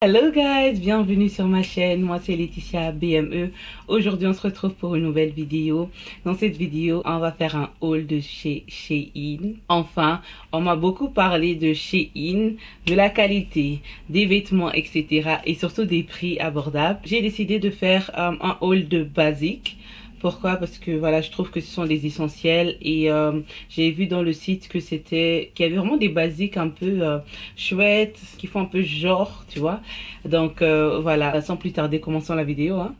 Hello guys, bienvenue sur ma chaîne, moi c'est Laetitia BME. Aujourd'hui on se retrouve pour une nouvelle vidéo. Dans cette vidéo on va faire un haul de chez Shein. Enfin, on m'a beaucoup parlé de Shein, de la qualité, des vêtements etc. et surtout des prix abordables. J'ai décidé de faire un haul de basique. Pourquoi? Parce que voilà, je trouve que ce sont des essentiels et j'ai vu dans le site que qu'il y avait vraiment des basiques un peu chouettes, qui font un peu genre, tu vois. Donc voilà, sans plus tarder, commençons la vidéo, hein.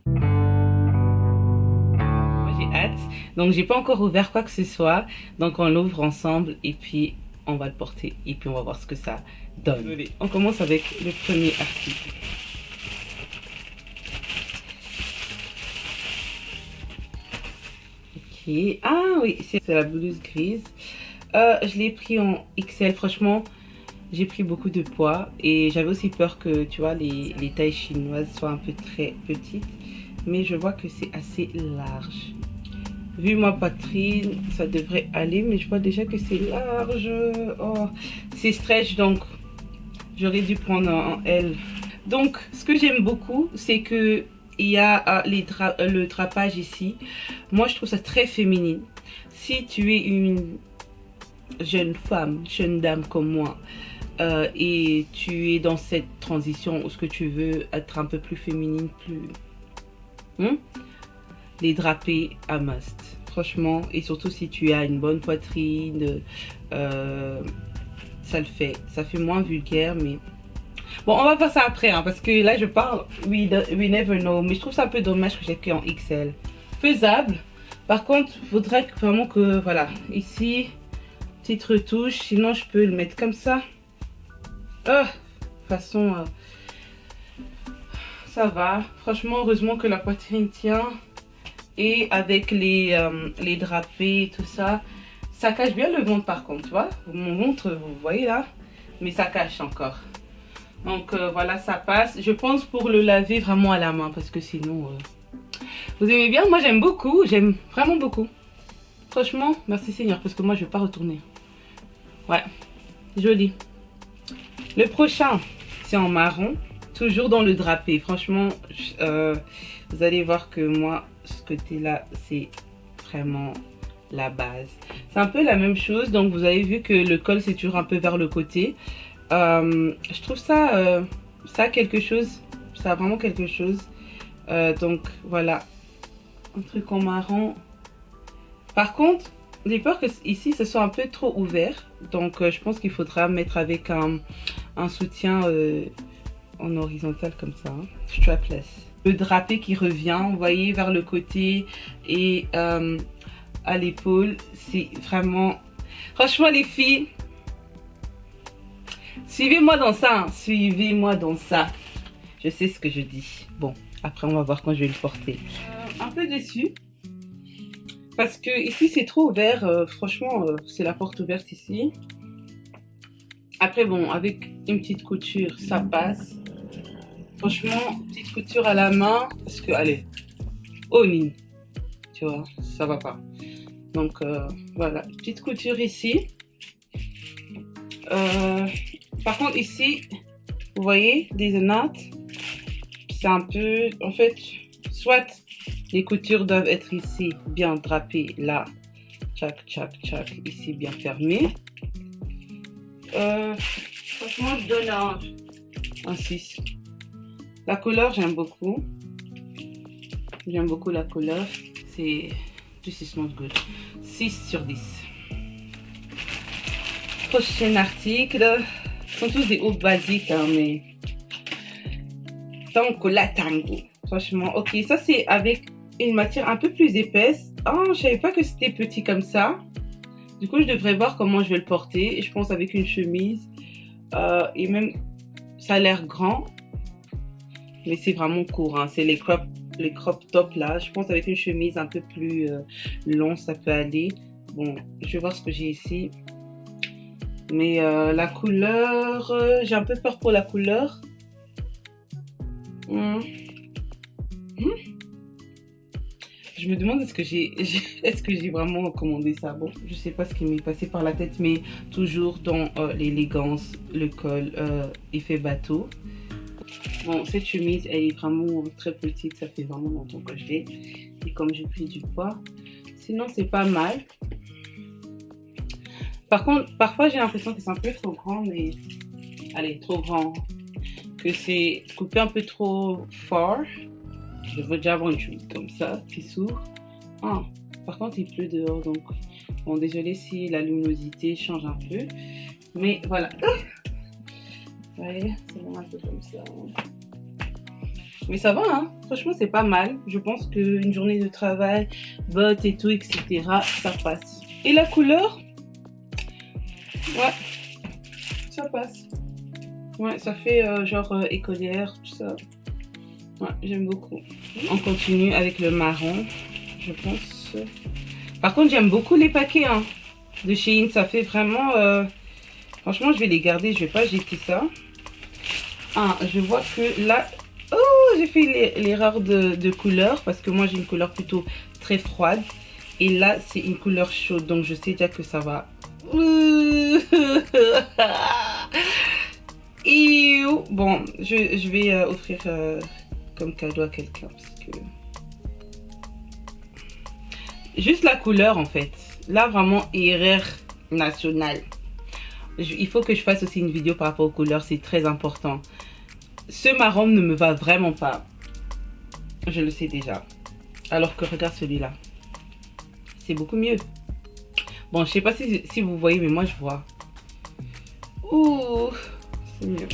Moi j'ai hâte. Donc j'ai pas encore ouvert quoi que ce soit. Donc on l'ouvre ensemble et puis on va le porter et puis on va voir ce que ça donne. Désolée. On commence avec le premier article. Ah oui, c'est la blouse grise. Je l'ai pris en XL. Franchement, j'ai pris beaucoup de poids et j'avais aussi peur que, tu vois, les tailles chinoises soient un peu très petites. Mais je vois que c'est assez large. Vu ma poitrine, ça devrait aller, mais je vois déjà que c'est large. Oh, c'est stretch, donc j'aurais dû prendre un L. Donc, ce que j'aime beaucoup, c'est que il y a le drapage ici. Moi, je trouve ça très féminine. Si tu es une jeune femme, jeune dame comme moi, et tu es dans cette transition où ce que tu veux être un peu plus féminine, les drapés à must. Franchement, et surtout si tu as une bonne poitrine, ça le fait. Ça fait moins vulgaire, mais... Bon, on va faire ça après, hein, parce que là, je parle, we never know. Mais je trouve ça un peu dommage que j'ai pris en XL. Faisable. Par contre, il faudrait vraiment que, voilà, ici, petite retouche. Sinon, je peux le mettre comme ça. De toute façon, ça va. Franchement, heureusement que la poitrine tient. Et avec les drapés et tout ça, ça cache bien le ventre par contre, tu vois. Mon ventre, vous voyez là, mais ça cache encore. Donc voilà, ça passe. Je pense pour le laver vraiment à la main parce que sinon... Vous aimez bien? Moi j'aime beaucoup, j'aime vraiment beaucoup. Franchement, merci Seigneur parce que moi je vais pas retourner. Ouais, joli. Le prochain, c'est en marron. Toujours dans le drapé. Franchement, vous allez voir que moi, ce côté-là, c'est vraiment la base. C'est un peu la même chose. Donc vous avez vu que le col, c'est toujours un peu vers le côté. Je trouve ça, ça a quelque chose. Ça a vraiment quelque chose. Donc voilà. Un truc en marron. Par contre, j'ai peur que ici, ce soit un peu trop ouvert. Donc je pense qu'il faudra mettre avec un soutien... en horizontal comme ça, hein. Strapless. Le drapé qui revient, vous voyez, vers le côté et à l'épaule, c'est vraiment... Franchement les filles, suivez-moi dans ça, hein. Suivez-moi dans ça. Je sais ce que je dis. Bon, après on va voir quand je vais le porter. Un peu déçue. Parce que ici c'est trop ouvert, franchement c'est la porte ouverte ici. Après bon, avec une petite couture ça passe. Franchement, petite couture à la main, parce que, allez, Oni, tu vois, ça va pas. Donc, voilà, petite couture ici. Par contre, ici, vous voyez, des notes, c'est un peu, en fait, soit les coutures doivent être ici, bien drapées, là, tchac, tchac, tchac, ici, bien fermé. Franchement, je donne un 6. La couleur, j'aime beaucoup. J'aime beaucoup la couleur. C'est... This is not good. 6 sur 10. Prochain article. Ce sont tous des hauts basiques, hein, mais... Tango la tango. Franchement, ok. Ça, c'est avec une matière un peu plus épaisse. Oh, je savais pas que c'était petit comme ça. Du coup, je devrais voir comment je vais le porter. Et je pense avec une chemise. Et même, ça a l'air grand. Mais c'est vraiment court, hein. C'est les crop top là. Je pense avec une chemise un peu plus long, ça peut aller. Bon, je vais voir ce que j'ai ici. Mais la couleur, j'ai un peu peur pour la couleur. Je me demande est-ce que j'ai vraiment commandé ça. Bon, je sais pas ce qui m'est passé par la tête, mais toujours dans l'élégance, le col, effet bateau. Bon, cette chemise, elle est vraiment très petite. Ça fait vraiment longtemps que je l'ai. Et comme j'ai pris du poids. Sinon, c'est pas mal. Par contre, parfois, j'ai l'impression que c'est un peu trop grand. Mais... Allez, trop grand. Que c'est coupé un peu trop fort. Je veux déjà avoir une chemise comme ça, qui s'ouvre. Ah, par contre, il pleut dehors. Donc, bon, désolé si la luminosité change un peu. Mais voilà. Vous voyez, c'est vraiment un peu comme ça. Mais ça va, hein. Franchement, c'est pas mal. Je pense qu'une journée de travail, bottes et tout, etc., ça passe. Et la couleur, ouais, ça passe. Ouais, ça fait genre écolière, tout ça. Ouais, j'aime beaucoup. On continue avec le marron, je pense. Par contre, j'aime beaucoup les paquets hein, de Shein. Ça fait vraiment... Franchement, je vais les garder. Je vais pas jeter ça. Ah, je vois que là... Oh, j'ai fait l'erreur de couleur. Parce que moi, j'ai une couleur plutôt très froide. Et là, c'est une couleur chaude. Donc, je sais déjà que ça va... Bon, je vais offrir comme cadeau à quelqu'un. Parce que... Juste la couleur, en fait. Là, vraiment, erreur nationale. Il faut que je fasse aussi une vidéo par rapport aux couleurs, c'est très important. Ce marron ne me va vraiment pas. Je le sais déjà. Alors que regarde celui-là. C'est beaucoup mieux. Bon, je sais pas si vous voyez, mais moi je vois. Ouh, c'est mieux.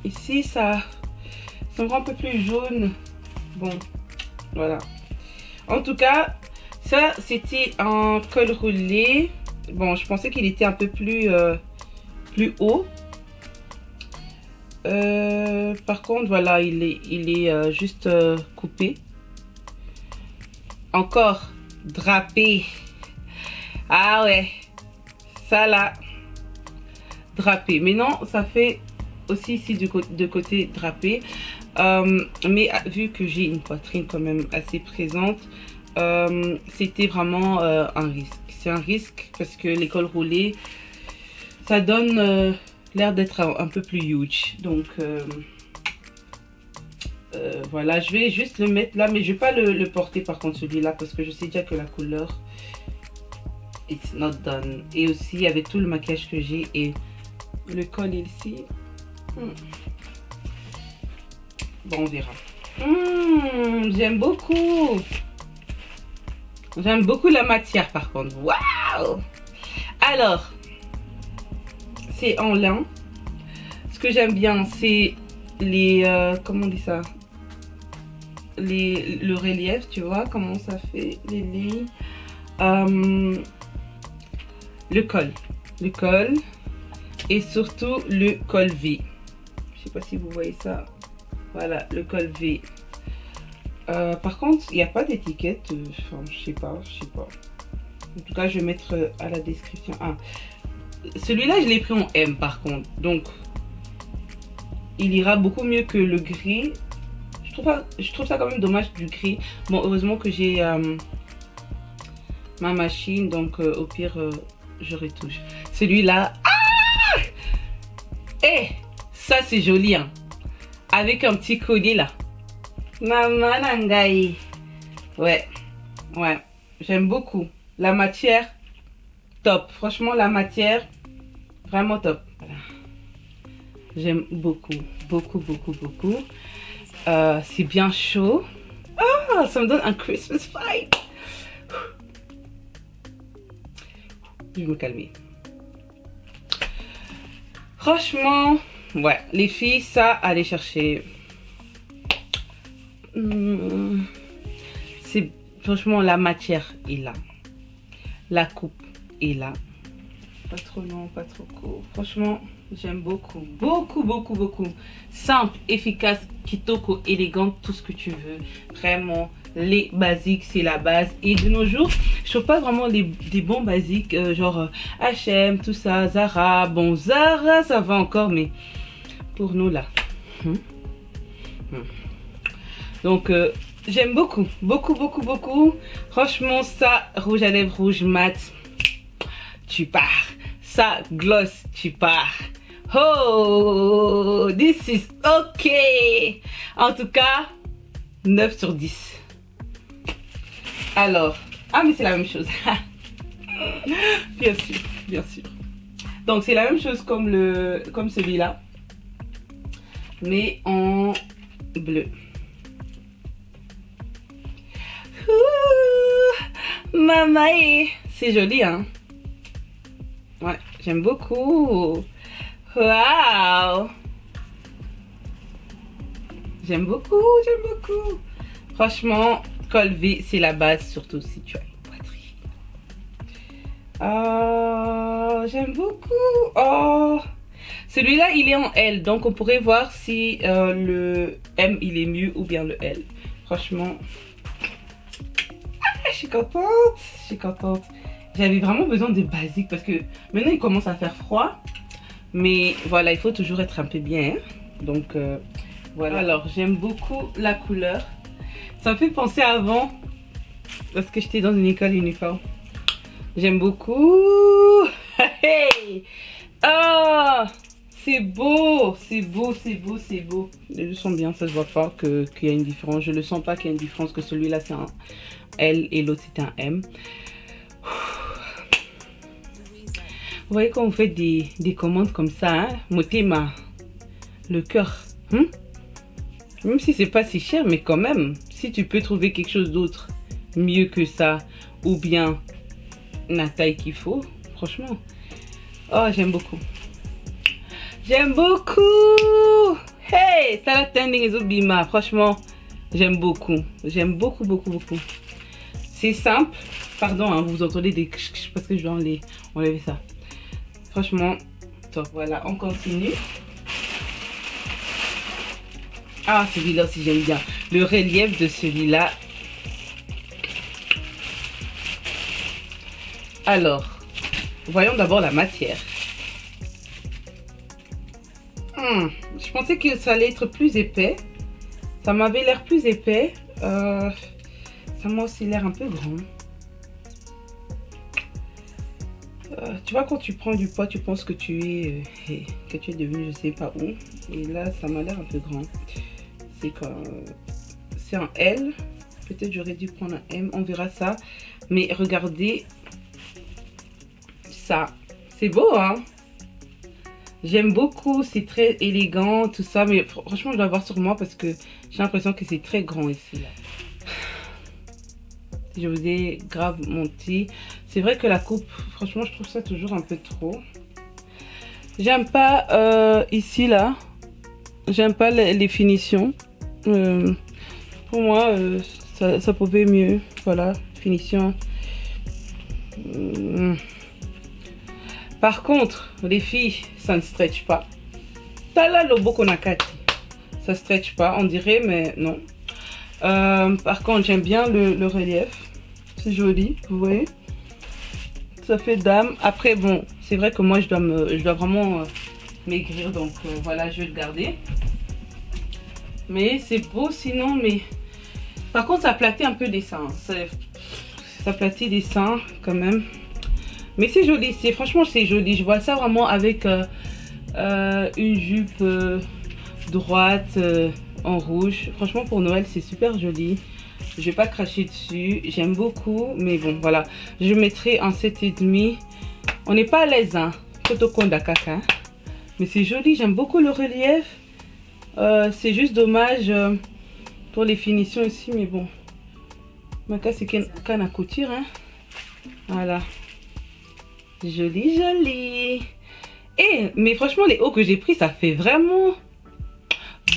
Ici, ça me rend un peu plus jaune. Bon, voilà. En tout cas, ça, c'était un col roulé. Bon, je pensais qu'il était un peu plus haut. Par contre, voilà, il est juste coupé. Encore drapé. Ah ouais, ça là, drapé. Mais non, ça fait aussi ici de côté drapé. Mais vu que j'ai une poitrine quand même assez présente, c'était vraiment un risque. C'est un risque parce que les cols roulés, ça donne l'air d'être un peu plus huge. Donc voilà, je vais juste le mettre là, mais je vais pas le porter par contre celui-là parce que je sais déjà que la couleur it's not done. Et aussi avec tout le maquillage que j'ai et le col ici. Bon, on verra. J'aime beaucoup. J'aime beaucoup la matière par contre. Waouh! Alors, c'est en lin. Ce que j'aime bien, c'est les... comment on dit ça? Le relief, tu vois, comment ça fait les lignes. Le col. Le col. Et surtout le col V. Je sais pas si vous voyez ça. Voilà, le col V. Par contre, il n'y a pas d'étiquette. Enfin, je sais pas. En tout cas, je vais mettre à la description. Ah. Celui-là, je l'ai pris en M par contre. Donc, il ira beaucoup mieux que le gris. Je trouve ça quand même dommage du gris. Bon, heureusement que j'ai ma machine. Donc, au pire, je retouche. Celui-là. Ah! Eh! Ça, c'est joli, hein. Avec un petit collier là. Maman Nangai. Ouais. Ouais. J'aime beaucoup. La matière, top. Franchement, la matière, vraiment top. Voilà. J'aime beaucoup. Beaucoup. C'est bien chaud. Ah, ça me donne un Christmas vibe. Je vais me calmer. Franchement, ouais, les filles, ça, allez chercher. C'est franchement la matière est là. La coupe est là. Pas trop long, pas trop court. Franchement, j'aime beaucoup. Beaucoup. Simple, efficace, kitoko, élégante, tout ce que tu veux. Vraiment, les basiques, c'est la base. Et de nos jours, je trouve pas vraiment des bons basiques, genre H&M, tout ça, Zara. Bon, Zara, ça va encore, mais pour nous, là. Donc, j'aime beaucoup. Franchement, ça, rouge à lèvres, rouge mat, tu pars. Ça, gloss, tu pars. Oh, this is ok. En tout cas, 9 sur 10. Alors, ah mais c'est la même chose. Bien sûr, bien sûr. Donc c'est la même chose comme celui-là, mais en bleu. Maman, c'est joli, hein? Ouais, j'aime beaucoup. Waouh! J'aime beaucoup, j'aime beaucoup. Franchement, col V, c'est la base, surtout si tu as une poitrine. Oh, j'aime beaucoup. Oh, celui-là, il est en L, donc on pourrait voir si le M, il est mieux ou bien le L. Franchement, je suis contente, je suis contente. J'avais vraiment besoin de basique parce que maintenant, il commence à faire froid. Mais voilà, il faut toujours être un peu bien. Hein? Donc, voilà. Alors, j'aime beaucoup la couleur. Ça me fait penser à avant, parce que j'étais dans une école uniforme. J'aime beaucoup. Hey! Oh! C'est beau, c'est beau, c'est beau, c'est beau. Les deux sont bien, ça se voit pas qu'il y a une différence. Je le sens pas qu'il y a une différence, que celui-là c'est un L et l'autre c'est un M. Vous voyez quand vous faites des commandes comme ça, hein? Motema, le cœur. Même si c'est pas si cher, mais quand même, si tu peux trouver quelque chose d'autre mieux que ça, ou bien la taille qu'il faut, franchement. Oh, j'aime beaucoup. J'aime beaucoup. Hey, t'as la tending et Zobima. Franchement, j'aime beaucoup. J'aime beaucoup, beaucoup, beaucoup. C'est simple. Pardon, hein, vous entendez des parce que je dois enlever ça. Franchement, top. Voilà, on continue. Ah, celui-là aussi, j'aime bien. Le relief de celui-là. Alors, voyons d'abord la matière. Je pensais que ça allait être plus épais. Ça m'avait l'air plus épais. Ça m'a aussi l'air un peu grand. Tu vois, quand tu prends du poids, tu penses que tu es devenu je sais pas où. Et là, ça m'a l'air un peu grand. C'est un L. Peut-être j'aurais dû prendre un M. On verra ça. Mais regardez ça. C'est beau, hein? J'aime beaucoup. C'est très élégant, tout ça. Mais franchement, je dois voir sur moi parce que j'ai l'impression que c'est très grand ici. Là. Je vous ai grave menti. C'est vrai que la coupe, franchement, je trouve ça toujours un peu trop. J'aime pas ici, là. J'aime pas les finitions. Pour moi, ça pouvait mieux. Voilà, finition. Par contre, les filles, ça ne stretch pas. Tala lobo konakati. Ça stretch pas, on dirait, mais non. Par contre, j'aime bien le relief. C'est joli, vous voyez. Ça fait dame. Après, bon, c'est vrai que moi, je dois vraiment maigrir. Donc, voilà, je vais le garder. Mais c'est beau sinon, mais... Par contre, ça aplatit un peu les seins. Ça aplatit les seins, quand même. Mais c'est joli. Franchement, c'est joli. Je vois ça vraiment avec une jupe droite en rouge. Franchement, pour Noël, c'est super joli. Je vais pas cracher dessus. J'aime beaucoup. Mais bon, voilà. Je mettrai un 7,5. On n'est pas à l'aise, hein. Kotokonda kaka. Mais c'est joli. J'aime beaucoup le relief. C'est juste dommage pour les finitions ici. Mais bon. Ma cas, c'est canne à couture, hein. Voilà. Joli, joli. Mais franchement, les hauts que j'ai pris, ça fait vraiment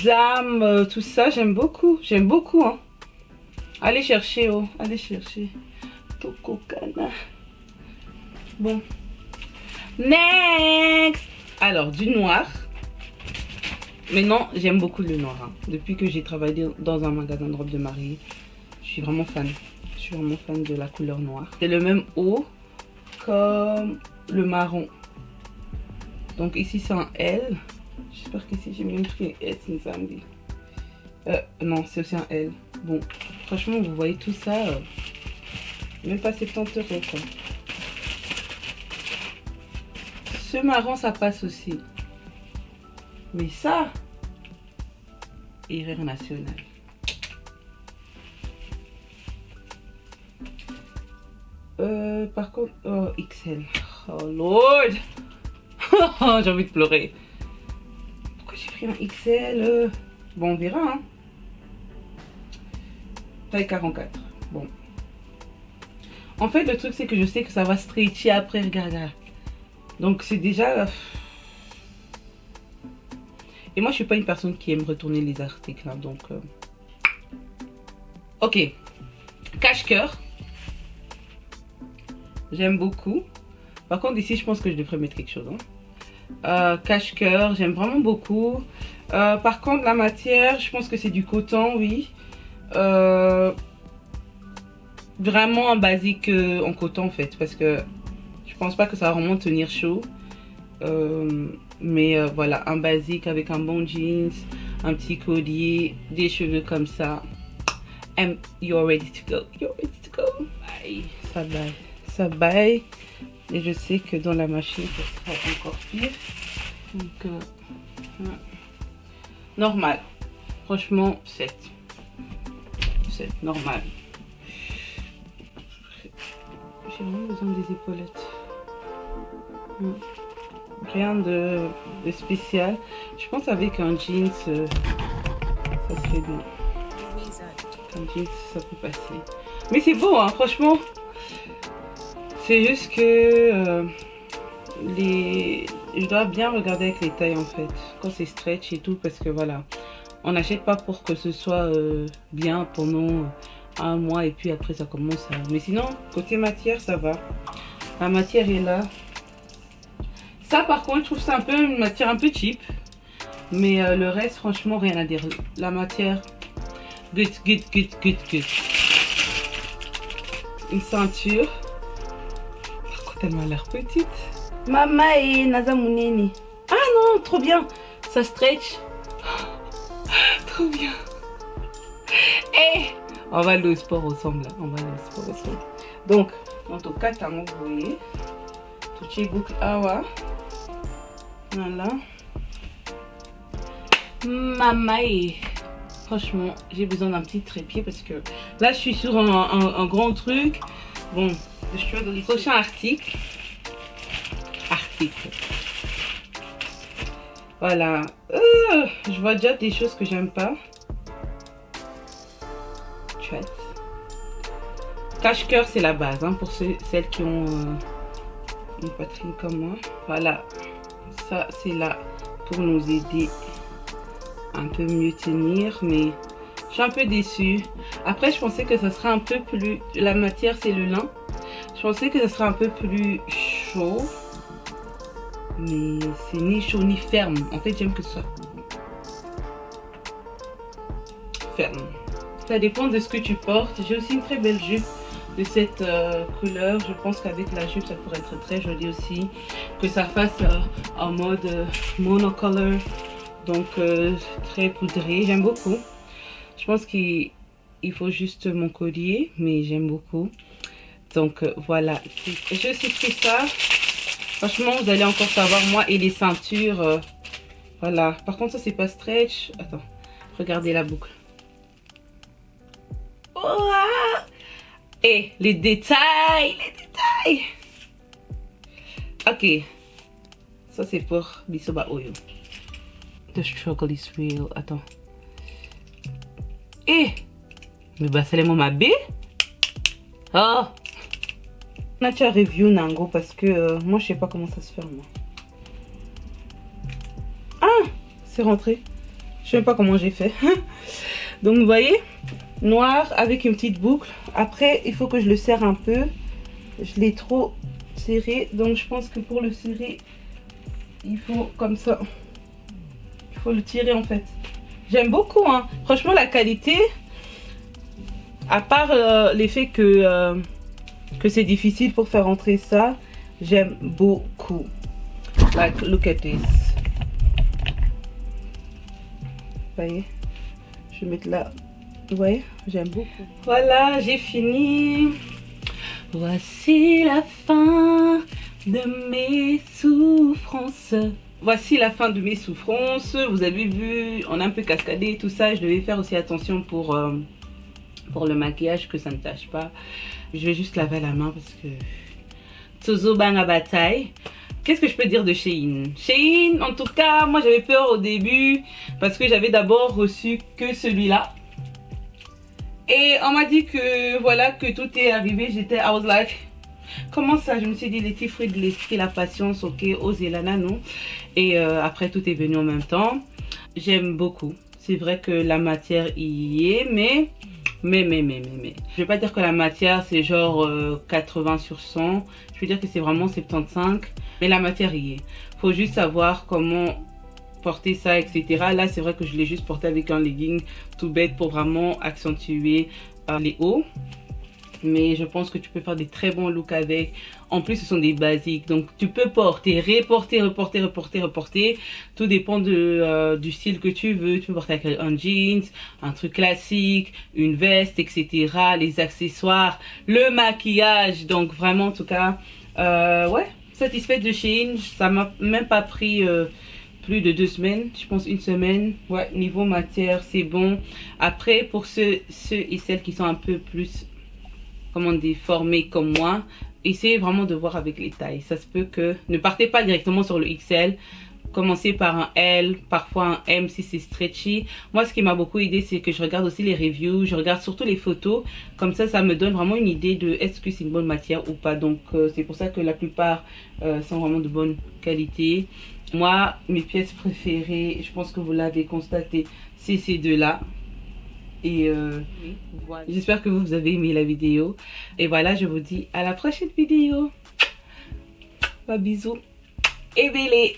dame, tout ça. J'aime beaucoup. J'aime beaucoup, hein. Allez chercher, oh. Allez chercher. Tokokana. Bon. Next. Alors, du noir. Maintenant, j'aime beaucoup le noir. Hein. Depuis que j'ai travaillé dans un magasin de robes de mariée, je suis vraiment fan. Je suis vraiment fan de la couleur noire. C'est le même haut comme le marron. Donc ici c'est un L. J'espère qu'ici j'ai même pris un S, samedi. Non, c'est aussi un L. Bon, franchement, vous voyez tout ça. Même pas 70 € quoi. Ce marron, ça passe aussi. Mais ça, erreur nationale. Par contre, oh, XL. Oh Lord. J'ai envie de pleurer. Pourquoi j'ai pris un XL? Bon, on verra. Hein. Taille 44. Bon. En fait, le truc, c'est que je sais que ça va stretcher après. Regarde. Donc, c'est déjà... Et moi, je suis pas une personne qui aime retourner les articles. Hein, donc... Ok. Cache-cœur. J'aime beaucoup. Par contre, ici, je pense que je devrais mettre quelque chose. Hein. Cache-cœur, j'aime vraiment beaucoup. Par contre, la matière, je pense que c'est du coton, oui. Vraiment un basique en coton, en fait. Parce que je pense pas que ça va vraiment tenir chaud. Mais voilà, un basique avec un bon jeans, un petit collier, des cheveux comme ça. And you're ready to go. You're ready to go. Bye. Ça baille. Ça baille. Et je sais que dans la machine, ça sera encore pire. Donc, normal. Franchement, 7. 7, normal. J'ai vraiment besoin des épaulettes. Rien de spécial. Je pense avec un jeans, ça serait bien. Un jeans, ça peut passer. Mais c'est beau, hein, franchement. C'est juste que je dois bien regarder avec les tailles en fait. Quand c'est stretch et tout, parce que voilà. On n'achète pas pour que ce soit bien pendant un mois et puis après ça commence à... Mais sinon, côté matière, ça va. La matière est là. Ça par contre, je trouve ça un peu une matière un peu cheap. Mais le reste, franchement, rien à dire. La matière, good. Une ceinture. Par contre, elle m'a l'air petite. Mama et Naza Mouneni. Ah non, trop bien. Ça stretch. Trop bien. Et on va aller au sport ensemble. Là. On va aller au sport ensemble. Donc, en tout cas, t'as envoyé. Tout est boucle awa. Voilà. Mamae. Franchement, j'ai besoin d'un petit trépied parce que là, je suis sur un grand truc. Bon, le prochain article. Voilà. Je vois déjà des choses que j'aime pas. Chouette. Cache-cœur, c'est la base hein, pour celles qui ont une poitrine comme moi. Voilà. Ça, c'est là pour nous aider un peu mieux tenir. Mais je suis un peu déçue. Après, je pensais que ça serait un peu plus... La matière, c'est le lin. Je pensais que ça serait un peu plus chaud. Mais c'est ni chaud ni ferme. En fait, j'aime que ce soit ferme. Ça dépend de ce que tu portes. J'ai aussi une très belle jupe de cette couleur. Je pense qu'avec la jupe, ça pourrait être très joli aussi. Que ça fasse en mode monocolor. Donc, très poudré. J'aime beaucoup. Je pense qu'il faut juste mon collier. Mais j'aime beaucoup. Donc, voilà. Je suis pris ça. Franchement, vous allez encore savoir, moi et les ceintures. Voilà. Par contre, ça, c'est pas stretch. Attends. Regardez la boucle. Oh, et les détails. Ok. Ça, c'est pour Bisoba Oyo. The struggle is real. Attends. Eh. Mais bah, c'est les moments B. Oh. Nature review Nango parce que moi je sais pas comment ça se fait moi. Ah, c'est rentré. Je sais même pas comment j'ai fait. Donc vous voyez, noir avec une petite boucle. Après il faut que je le serre un peu. Je l'ai trop serré, donc je pense que pour le serrer il faut comme ça. Il faut le tirer en fait. J'aime beaucoup hein. Franchement la qualité, à part l'effet que c'est difficile pour faire rentrer ça, j'aime beaucoup. Like, look at this. Vous voyez, je vais mettre là. Vous voyez, j'aime beaucoup. Voilà, j'ai fini. Voici la fin de mes souffrances. voici la fin de mes souffrances. Vous avez vu, on a un peu cascadé tout ça. Je devais faire aussi attention pour le maquillage, que ça ne tâche pas. Je vais juste laver la main parce que Tozo banga bataille. Qu'est-ce que je peux dire de Shein? Shein, en tout cas, moi j'avais peur au début parce que j'avais d'abord reçu que celui-là. Et on m'a dit que voilà, que tout est arrivé. J'étais, I was like, comment ça? Je me suis dit, les petits fruits de l'esprit, la patience, ok, osez la non. Et après, tout est venu en même temps. J'aime beaucoup. C'est vrai que la matière y est, mais. Je vais pas dire que la matière c'est genre 80 sur 100. Je veux dire que c'est vraiment 75. Mais la matière y est. Faut juste savoir comment porter ça, etc. Là, c'est vrai que je l'ai juste porté avec un legging tout bête pour vraiment accentuer les hauts. Mais je pense que tu peux faire des très bons looks avec. En plus, ce sont des basiques. Donc, tu peux porter, reporter. Tout dépend du style que tu veux. Tu peux porter avec un jeans, un truc classique, une veste, etc. Les accessoires, le maquillage. Donc, vraiment, en tout cas, ouais, satisfaite de Shein. Ça m'a même pas pris plus de 2 semaines. Je pense 1 semaine. Ouais, niveau matière, c'est bon. Après, pour ceux et celles qui sont un peu plus... comment déformer comme moi, essayez vraiment de voir avec les tailles. Ça se peut que ne partez pas directement sur le XL, commencez par un L, parfois un M si c'est stretchy. Moi, ce qui m'a beaucoup aidé, c'est que je regarde aussi les reviews, je regarde surtout les photos, comme ça me donne vraiment une idée de est-ce que c'est une bonne matière ou pas. Donc c'est pour ça que la plupart sont vraiment de bonne qualité. Moi, mes pièces préférées, je pense que vous l'avez constaté, c'est ces deux-là. Et voilà. J'espère que vous avez aimé la vidéo. Et voilà, je vous dis à la prochaine vidéo. Bisous et bélé.